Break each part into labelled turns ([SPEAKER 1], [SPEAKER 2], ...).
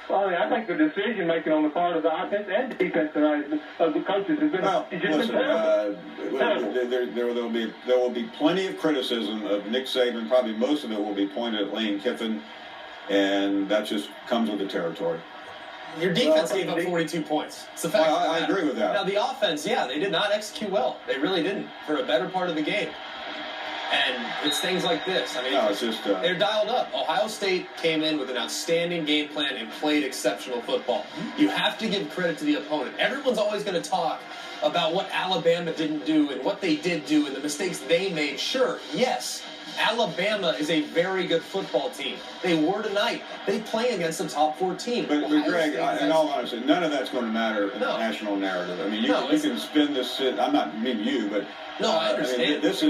[SPEAKER 1] Well, I mean, I think the decision-making on the part of the offense and defense tonight of the coaches has been been terrible.
[SPEAKER 2] There will be plenty of criticism of Nick Saban. Probably most of it will be pointed at Lane Kiffin, and that just comes with the territory.
[SPEAKER 3] Your defense gave up 42 points. It's a fact.
[SPEAKER 2] Well, I agree with that.
[SPEAKER 3] Now, the offense, they did not execute well. They really didn't for a better part of the game. And it's things like this. I mean,
[SPEAKER 2] no, it's just,
[SPEAKER 3] they're dialed up. Ohio State came in with an outstanding game plan and played exceptional football. You have to give credit to the opponent. Everyone's always going to talk about what Alabama didn't do and what they did do and the mistakes they made. Sure, yes, Alabama is a very good football team. They were tonight. They play against the top 14.
[SPEAKER 2] But Greg, in all honesty, none of that's going to matter in the national narrative. I mean, you can spin this. I'm not mean you, but
[SPEAKER 3] no, I understand.
[SPEAKER 2] I mean, this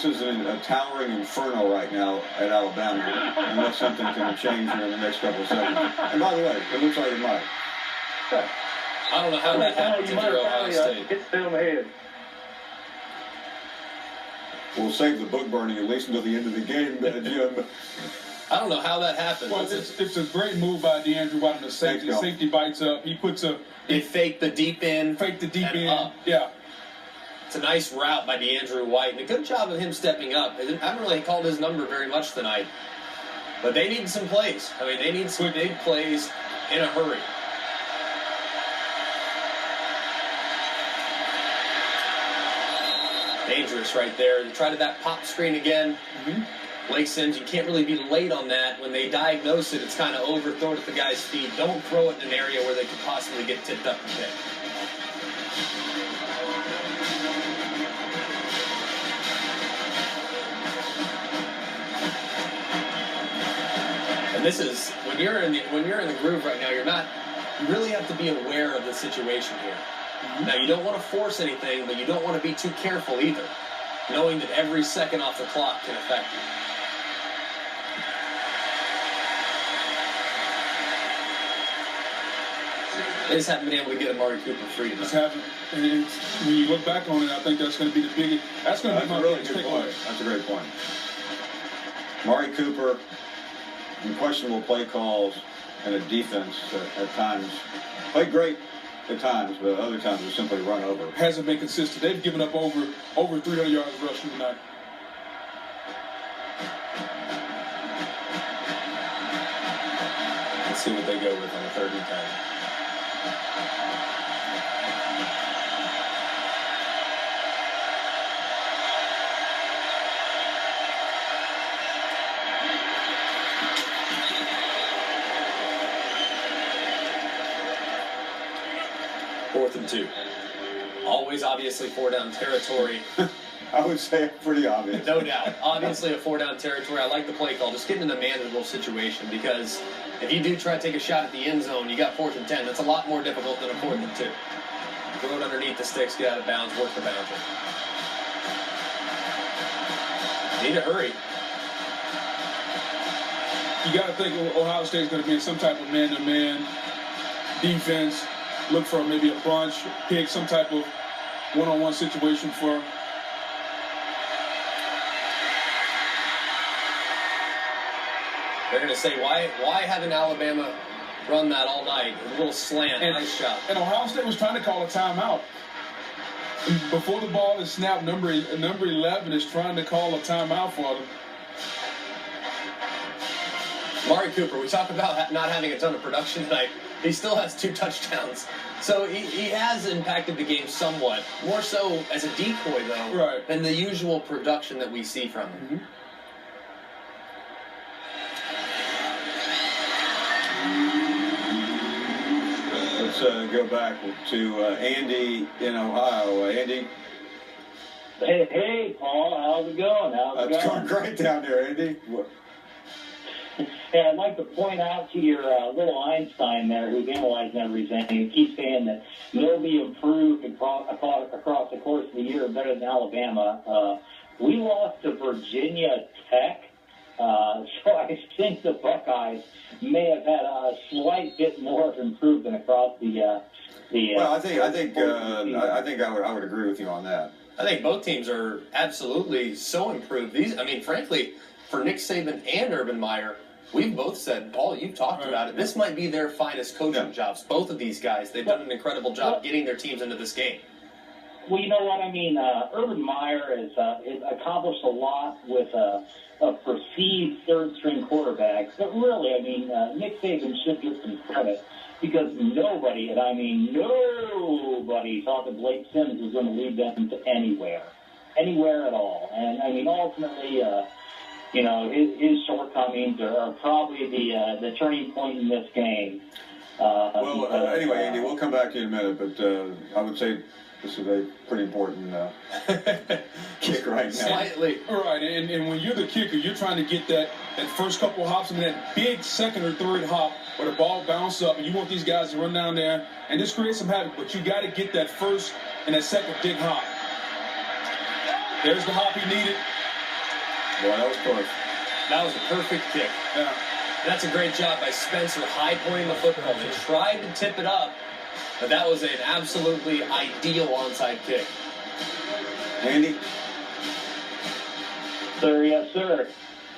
[SPEAKER 2] is a towering inferno right now at Alabama, unless something can change here in the next couple of seconds. And by the way, it looks like it might.
[SPEAKER 3] I don't know how that happens if you're Ohio State.
[SPEAKER 1] It's still in the head.
[SPEAKER 2] We'll save the book burning at least until the end of the game, Jim.
[SPEAKER 3] I don't know how that happened.
[SPEAKER 4] Well, it's a great move by DeAndre White on the safety. The safety bites up. He puts a...
[SPEAKER 3] He faked the deep end.
[SPEAKER 4] Up. Yeah.
[SPEAKER 3] It's a nice route by DeAndre White, and a good job of him stepping up. I haven't really called his number very much tonight, but they need some plays. I mean, they need some big plays in a hurry. Dangerous right there. They tried that pop screen again. Lake Sims, you can't really be late on that. When they diagnose it, it's kind of overthrow it at the guy's feet. Don't throw it in an area where they could possibly get tipped up and picked. And this is when you're in the groove right now. You really have to be aware of the situation here. Now, you don't want to force anything, but you don't want to be too careful either, knowing that every second off the clock can affect you. They just haven't been able to get Amari Cooper free enough.
[SPEAKER 4] And when you look back on it, I think that's going to be the biggest. That's going to be my
[SPEAKER 2] really
[SPEAKER 4] biggest
[SPEAKER 2] good
[SPEAKER 4] takeaway.
[SPEAKER 2] point. That's a great point. Amari Cooper, in questionable play calls, and a defense at times played great. At times, but other times they simply run over.
[SPEAKER 4] Hasn't been consistent. They've given up over 300 yards rushing tonight.
[SPEAKER 3] Let's see what they go with on the 3rd and 10. Fourth and 2. Always, obviously, 4-down territory.
[SPEAKER 2] I would say pretty obvious.
[SPEAKER 3] No doubt. Obviously, a 4-down territory. I like the play call. Just get in a manageable situation, because if you do try to take a shot at the end zone, you got 4th and 10. That's a lot more difficult than a 4th and 2. Throw it underneath the sticks, get out of bounds, work the boundary. Need to hurry.
[SPEAKER 4] You got to think Ohio State's going to be in some type of man-to-man defense. Look for maybe a bunch, pick some type of one-on-one situation for.
[SPEAKER 3] They're going to say, why haven't Alabama run that all night? A little slant, nice shot.
[SPEAKER 4] And Ohio State was trying to call a timeout. Before the ball is snapped, number 11 is trying to call a timeout for them.
[SPEAKER 3] Amari Cooper, we talk about not having a ton of production tonight. He still has 2 touchdowns. So he has impacted the game somewhat. More so as a decoy, though, than the usual production that we see from him.
[SPEAKER 2] Let's go back to Andy in Ohio. Andy?
[SPEAKER 5] Hey, Paul. How's it going?
[SPEAKER 2] It's going great down there, Andy.
[SPEAKER 5] Hey, I'd like to point out to your little Einstein there, who's analyzing everything. He keeps saying that they'll be improved across the course of the year better than Alabama. We lost to Virginia Tech, so I think the Buckeyes may have had a slight bit more of improvement across the.
[SPEAKER 2] Well, I think I would agree with you on that.
[SPEAKER 3] I think both teams are absolutely so improved. Frankly, for Nick Saban and Urban Meyer, we've both said, Paul, you've talked about it, this might be their finest coaching jobs. Both of these guys, they've done an incredible job getting their teams into this game.
[SPEAKER 5] Well, you know what I mean? Urban Meyer has accomplished a lot with a perceived third-string quarterback. But really, I mean, Nick Saban should get some credit because nobody thought that Blake Sims was going to lead them to anywhere at all. And, I mean, ultimately, his shortcomings are probably the turning point in this game.
[SPEAKER 2] Anyway, Andy, we'll come back to you in a minute, but I would say this is a pretty important kick right now.
[SPEAKER 3] Slightly.
[SPEAKER 4] All right, and when you're the kicker, you're trying to get that first couple of hops and that big second or third hop where the ball bounces up, and you want these guys to run down there and just create some havoc, but you got to get that first and that second big hop. There's the hop he needed.
[SPEAKER 2] Boy, that was close.
[SPEAKER 3] That was a perfect kick.
[SPEAKER 4] Yeah.
[SPEAKER 3] That's a great job by Spencer high-pointing the football. He tried to tip it up, but that was an absolutely ideal onside kick.
[SPEAKER 2] Andy?
[SPEAKER 5] Sir, yes, sir.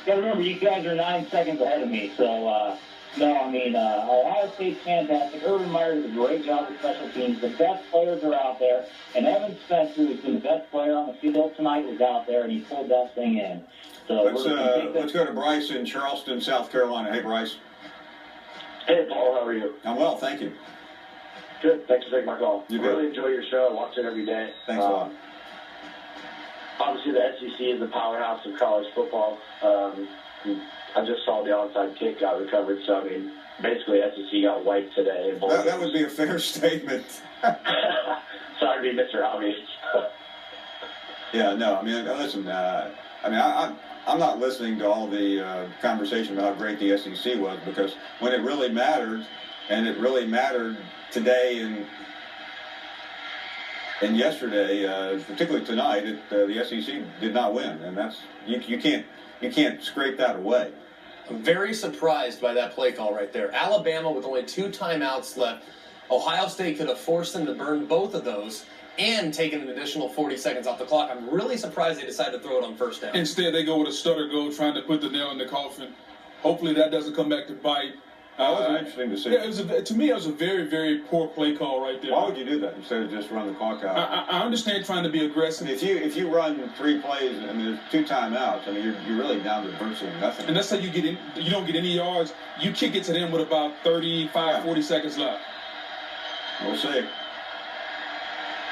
[SPEAKER 5] You got to remember, you guys are 9 seconds ahead of me. So, Ohio State's fantastic. Urban Meyer does a great job with special teams. The best players are out there. And Evan Spencer, who's been the best player on the field tonight, was out there, and he pulled that thing in. So
[SPEAKER 2] let's go to Bryce in Charleston, South Carolina. Hey, Bryce.
[SPEAKER 6] Hey, Paul. How are you?
[SPEAKER 2] I'm well, thank you.
[SPEAKER 6] Good. Thanks for taking my call.
[SPEAKER 2] You
[SPEAKER 6] really enjoy your show. I watch it every day.
[SPEAKER 2] Thanks a lot.
[SPEAKER 6] Obviously, the SEC is the powerhouse of college football. I just saw the onside kick got recovered. So, I mean, basically, SEC got wiped today.
[SPEAKER 2] That would be a fair statement.
[SPEAKER 6] Sorry to be Mr. Obvious.
[SPEAKER 2] Yeah, no, I mean, listen, I'm not listening to all the conversation about how great the SEC was, because when it really mattered, and it really mattered today and yesterday, particularly tonight, the SEC did not win, and that's you can't scrape that away.
[SPEAKER 3] I'm very surprised by that play call right there. Alabama with only 2 timeouts left. Ohio State could have forced them to burn both of those and taken an additional 40 seconds off the clock. I'm really surprised they decided to throw it on first down.
[SPEAKER 4] Instead, they go with a stutter goal, trying to put the nail in the coffin. Hopefully that doesn't come back to bite.
[SPEAKER 2] That was interesting to see.
[SPEAKER 4] Yeah, to me, it was a very, very poor play call right there.
[SPEAKER 2] Why would you do that instead of just run the clock out?
[SPEAKER 4] I understand trying to be aggressive.
[SPEAKER 2] If you run 3 plays, I mean, there's 2 timeouts. I mean, you're really down to virtually nothing.
[SPEAKER 4] And that's how you don't get any yards. You kick it to them with about 35, 40 seconds left.
[SPEAKER 2] We'll see.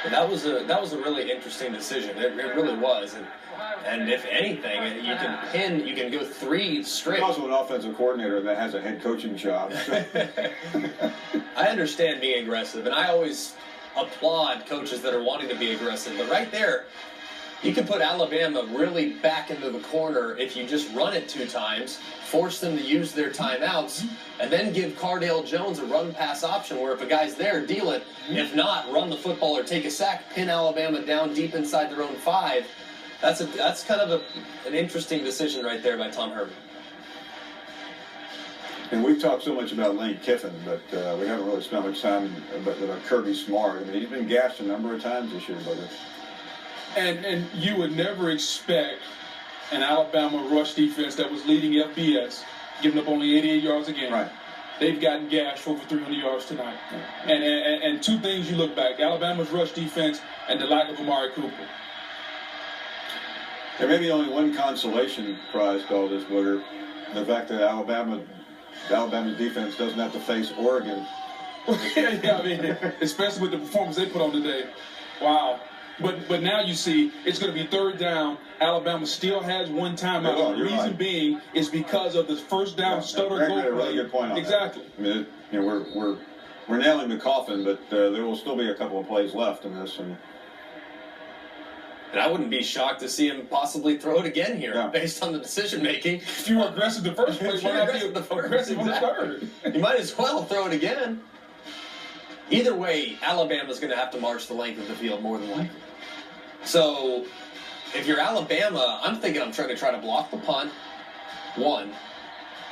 [SPEAKER 3] That was a really interesting decision. It really was. And if anything, you can go 3 straight.
[SPEAKER 2] He's also an offensive coordinator that has a head coaching job.
[SPEAKER 3] I understand being aggressive, and I always applaud coaches that are wanting to be aggressive. But right there, you can put Alabama really back into the corner if you just run it 2 times, force them to use their timeouts, and then give Cardale Jones a run-pass option where if a guy's there, deal it. If not, run the football or take a sack, pin Alabama down deep inside their own 5. That's kind of an interesting decision right there by Tom Herman.
[SPEAKER 2] And we've talked so much about Lane Kiffin, but we haven't really spent much time about Kirby Smart. I mean, he's been gashed a number of times this year, brother.
[SPEAKER 4] And you would never expect an Alabama rush defense that was leading FBS, giving up only 88 yards a game.
[SPEAKER 2] Right.
[SPEAKER 4] They've gotten gashed for over 300 yards tonight. Yeah. And 2 things you look back: Alabama's rush defense and the lack of Amari Cooper.
[SPEAKER 2] There may be only one consolation prize to all this, Booger. The fact that Alabama's defense doesn't have to face Oregon.
[SPEAKER 4] Yeah, I mean, especially with the performance they put on today. Wow. But now you see it's going to be 3rd down. Alabama still has 1 timeout. The reason being is because of this first down stutter goal play.
[SPEAKER 2] Really good point on
[SPEAKER 4] exactly.
[SPEAKER 2] That. I mean, we're nailing the coffin, but there will still be a couple of plays left in this.
[SPEAKER 3] And I wouldn't be shocked to see him possibly throw it again here, based on the decision making.
[SPEAKER 4] If you were aggressive the first play, why not be aggressive on the third?
[SPEAKER 3] You might as well throw it again. Either way, Alabama's going to have to march the length of the field more than likely. So, if you're Alabama, I'm thinking I'm trying to block the punt, 1.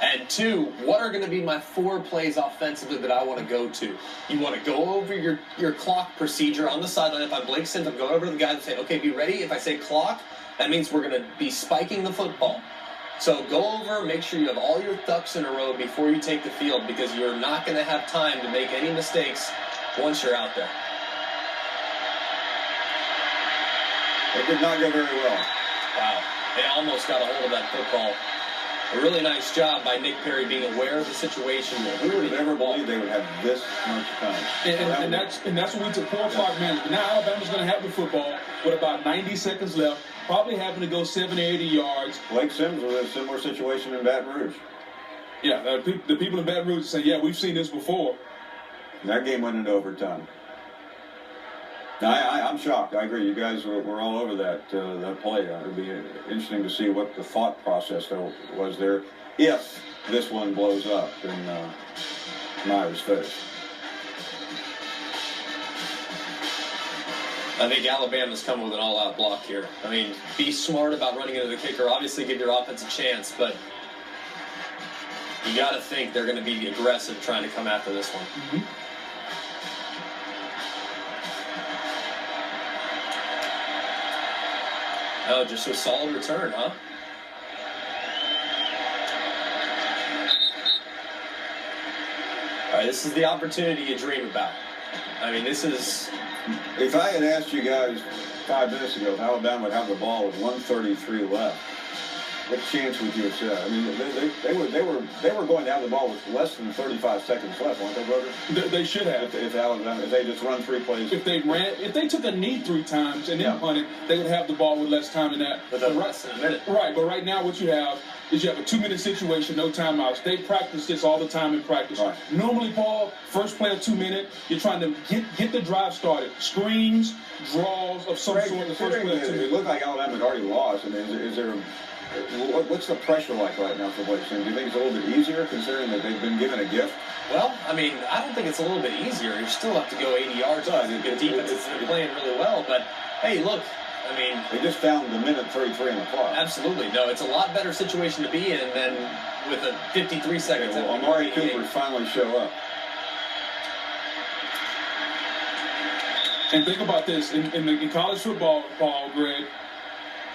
[SPEAKER 3] And 2, what are going to be my 4 plays offensively that I want to go to? You want to go over your clock procedure on the sideline. If I'm Blake Sims, I'm going over to the guy and say, okay, be ready. If I say clock, that means we're going to be spiking the football. So go over, make sure you have all your ducks in a row before you take the field, because you're not going to have time to make any mistakes once you're out there.
[SPEAKER 2] It did not go very well.
[SPEAKER 3] Wow. They almost got a hold of that football. A really nice job by Nick Perry being aware of the situation.
[SPEAKER 2] Who would have ever believed they would have this much time?
[SPEAKER 4] And that's what we took 4 o'clock management. Now Alabama's going to have the football with about 90 seconds left, probably having to go 70 or 80 yards.
[SPEAKER 2] Blake Sims was in a similar situation in Baton Rouge.
[SPEAKER 4] Yeah, the people in Baton Rouge say, yeah, we've seen this before.
[SPEAKER 2] And that game went into overtime. Now, I'm shocked. I agree. You guys were all over that play. It would be interesting to see what the thought process was there if this one blows up in Myers' face.
[SPEAKER 3] I think Alabama's coming with an all-out block here. I mean, be smart about running into the kicker. Obviously, give your offense a chance, but you got to think they're going to be aggressive trying to come after this one.
[SPEAKER 4] Mm-hmm.
[SPEAKER 3] Oh, just a solid return, huh? All right, this is the opportunity you dream about. I mean, this is...
[SPEAKER 2] If I had asked you guys 5 minutes ago if Alabama would have the ball with 1:33 left, what chance would you have said? I mean, they were going to have the ball with less than 35 seconds left, weren't they, brother?
[SPEAKER 4] They should have.
[SPEAKER 2] If they just run 3 plays.
[SPEAKER 4] If they took a knee 3 times and then punted, they would have the ball with less time than that.
[SPEAKER 3] But less than a minute.
[SPEAKER 4] Right, but right now what you have is you have a 2-minute situation, no timeouts. They practice this all the time in practice.
[SPEAKER 2] Right.
[SPEAKER 4] Normally, Paul, first play of 2 minute, you're trying to get the drive started. Screens, draws of some sort in the first play of 2 minutes.
[SPEAKER 2] It looked like Alabama had already lost. I mean, is there what's the pressure like right now for Blake Sims? Do you think it's a little bit easier considering that they've been given a gift?
[SPEAKER 3] Well, I mean, I don't think it's a little bit easier. You still have to go 80 yards. The defense has been playing really well, but hey, look. I mean,
[SPEAKER 2] they just found the minute 33 on the clock.
[SPEAKER 3] Absolutely. No, it's a lot better situation to be in than with a 53 seconds.
[SPEAKER 2] Well, Amari Cooper finally show up.
[SPEAKER 4] And think about this. In college football, Paul, Greg,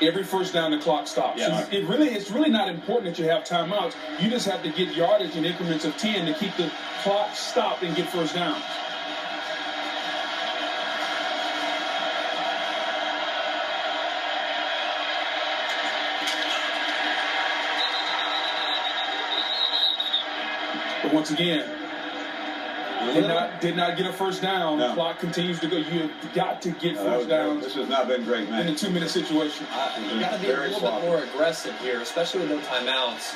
[SPEAKER 4] every first down the clock stops.
[SPEAKER 3] Yes.
[SPEAKER 4] So it's really not important that you have timeouts. You just have to get yardage in increments of 10 to keep the clock stopped and get first downs. But once again, did not get a first down.
[SPEAKER 2] No.
[SPEAKER 4] The clock continues to go. You have got to get first downs.
[SPEAKER 2] This has not been great, man.
[SPEAKER 4] In a 2-minute situation.
[SPEAKER 3] You got to be a little bit more aggressive here, especially with no timeouts.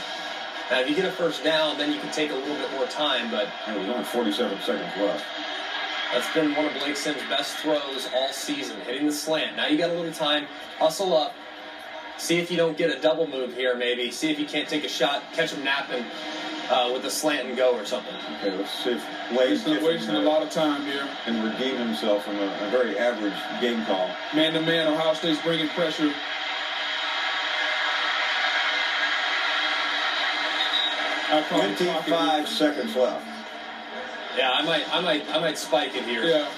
[SPEAKER 3] Now, if you get a first down, then you can take a little bit more time, but
[SPEAKER 2] there's only 47 seconds left.
[SPEAKER 3] That's been one of Blake Sims' best throws all season, hitting the slant. Now you got a little time, hustle up, see if you don't get a double move here maybe, see if you can't take a shot, catch him napping with a slant and go or something.
[SPEAKER 2] Okay, let's see if Blake's
[SPEAKER 4] wasting a lot of time here.
[SPEAKER 2] And redeem himself from a very average game call.
[SPEAKER 4] Man-to-man, Ohio State's bringing pressure.
[SPEAKER 2] Now, 25 seconds left.
[SPEAKER 3] Yeah, I might spike it here.
[SPEAKER 4] Yeah.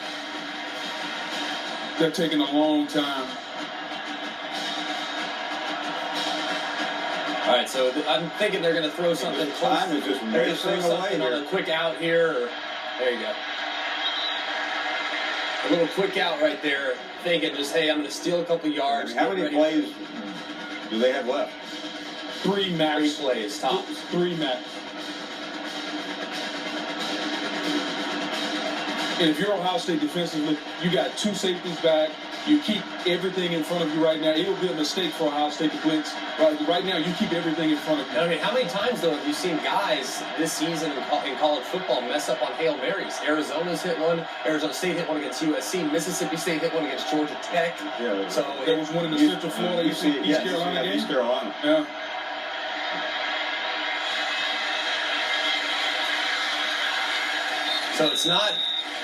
[SPEAKER 4] They're taking a long time.
[SPEAKER 3] All right, so I'm thinking they're going to throw something close.
[SPEAKER 2] Time is just
[SPEAKER 3] they're going to throw
[SPEAKER 2] racing away
[SPEAKER 3] something
[SPEAKER 2] here.
[SPEAKER 3] on a quick out here. Or, there you go. A little quick out right there. Thinking just, hey, I'm going to steal a couple yards.
[SPEAKER 2] How many plays do they have left?
[SPEAKER 4] 3 max.
[SPEAKER 3] 3 plays, tops.
[SPEAKER 4] 3 max. And if you're Ohio State defensively, you got 2 safeties back. You keep everything in front of you right now. It would be a mistake for Ohio State to blitz. Right now, you keep everything in front of you.
[SPEAKER 3] I mean, how many times, though, have you seen guys this season in college football mess up on Hail Marys? Arizona's hit one. Arizona State hit one against USC. Mississippi State hit one against Georgia Tech.
[SPEAKER 2] Yeah,
[SPEAKER 3] so
[SPEAKER 4] there was one in the Central Florida, East Carolina game.
[SPEAKER 2] East Carolina.
[SPEAKER 4] Yeah.
[SPEAKER 3] So it's not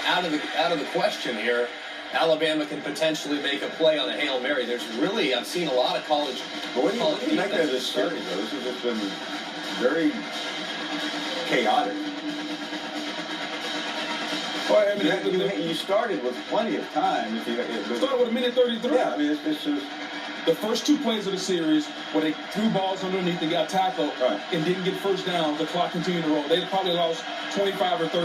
[SPEAKER 3] out of the question here. Alabama can potentially make a play on a Hail Mary. There's really, I've seen a lot of college.
[SPEAKER 2] But what do you make of this series, though? This has just been very chaotic.
[SPEAKER 4] Well, I mean,
[SPEAKER 2] you started with plenty of time.
[SPEAKER 4] Started with a minute 33.
[SPEAKER 2] Yeah, I mean, it's just.
[SPEAKER 4] the first 2 plays of the series where they threw balls underneath and got tackled and didn't get first down, the clock continued to roll. They probably lost 25 or 30